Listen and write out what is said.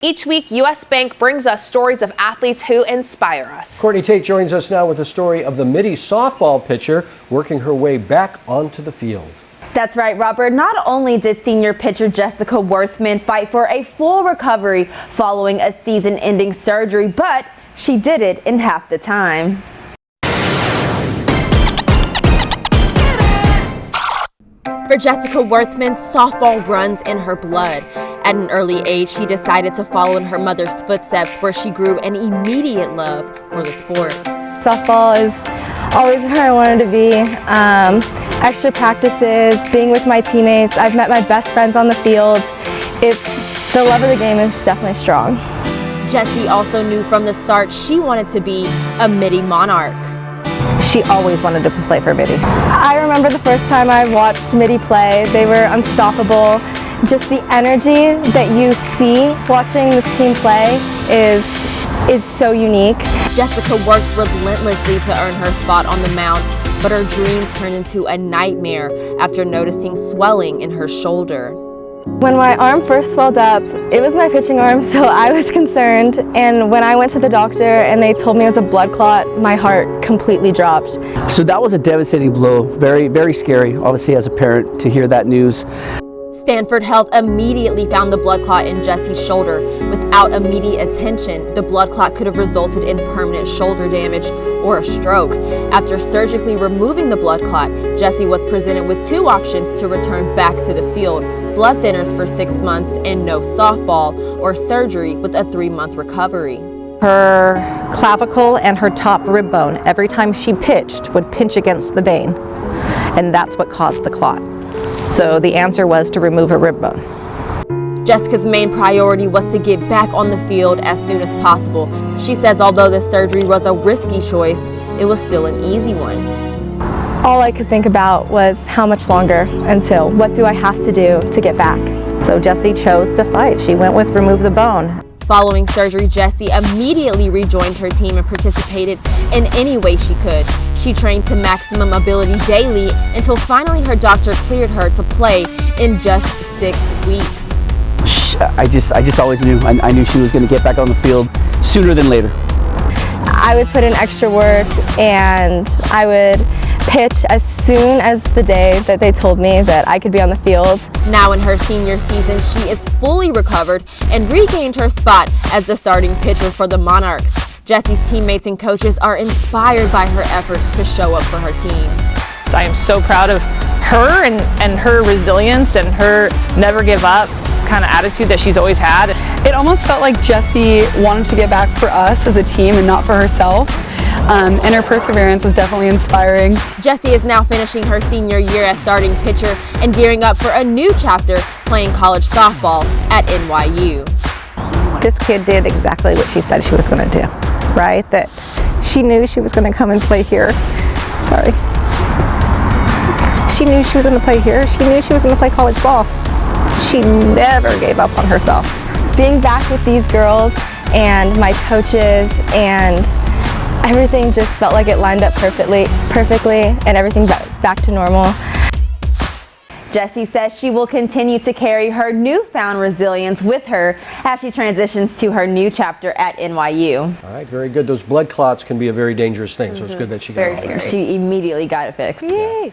Each week, U.S. Bank brings us stories of athletes who inspire us. Courtney Tate joins us now with the story of the Mitty softball pitcher working her way back onto the field. That's right, Robert. Not only did senior pitcher Jessica Werthman fight for a full recovery following a season-ending surgery, but she did it in half the time. For Jessica Werthman, softball runs in her blood. At an early age, she decided to follow in her mother's footsteps, where she grew an immediate love for the sport. Softball is always where I wanted to be. Extra practices, being with my teammates. I've met my best friends on the field. The love of the game is definitely strong. Jessie also knew from the start she wanted to be a Mitty Monarch. She always wanted to play for Mitty. I remember the first time I watched Mitty play. They were unstoppable. Just the energy that you see watching this team play is so unique. Jessica worked relentlessly to earn her spot on the mound, but her dream turned into a nightmare after noticing swelling in her shoulder. When my arm first swelled up, it was my pitching arm, so I was concerned. And when I went to the doctor and they told me it was a blood clot, my heart completely dropped. So that was a devastating blow. Very, very scary, obviously, as a parent, to hear that news. Stanford Health immediately found the blood clot in Jessie's shoulder. Without immediate attention, the blood clot could have resulted in permanent shoulder damage or a stroke. After surgically removing the blood clot, Jessie was presented with two options to return back to the field: blood thinners for 6 months and no softball, or surgery with a 3-month recovery. Her clavicle and her top rib bone, every time she pitched, would pinch against the vein, and that's what caused the clot. So the answer was to remove her rib bone. Jessica's main priority was to get back on the field as soon as possible. She says although the surgery was a risky choice, it was still an easy one. All I could think about was how much longer until, what do I have to do to get back? So Jessie chose to fight. She went with remove the bone. Following surgery, Jessie immediately rejoined her team and participated in any way she could. She trained to maximum ability daily until finally her doctor cleared her to play in just 6 weeks. I just always knew. I knew she was going to get back on the field sooner than later. I would put in extra work and I would pitch as soon as the day that they told me that I could be on the field. Now in her senior season, she is fully recovered and regained her spot as the starting pitcher for the Monarchs. Jessie's teammates and coaches are inspired by her efforts to show up for her team. I am so proud of her and her resilience and her never give up kind of attitude that she's always had. It almost felt like Jessie wanted to get back for us as a team and not for herself. And her perseverance was definitely inspiring. Jessie is now finishing her senior year as starting pitcher and gearing up for a new chapter playing college softball at NYU. This kid did exactly what she said she was going to do, right? That she knew she was going to come and play here. Sorry. She knew she was going to play here. She knew she was going to play college ball. She never gave up on herself. Being back with these girls and my coaches and everything just felt like it lined up perfectly, and everything was back to normal. Jessie says she will continue to carry her newfound resilience with her as she transitions to her new chapter at NYU. All right, very good. Those blood clots can be a very dangerous thing, so it's good that she got all that. She immediately got it fixed. Yay!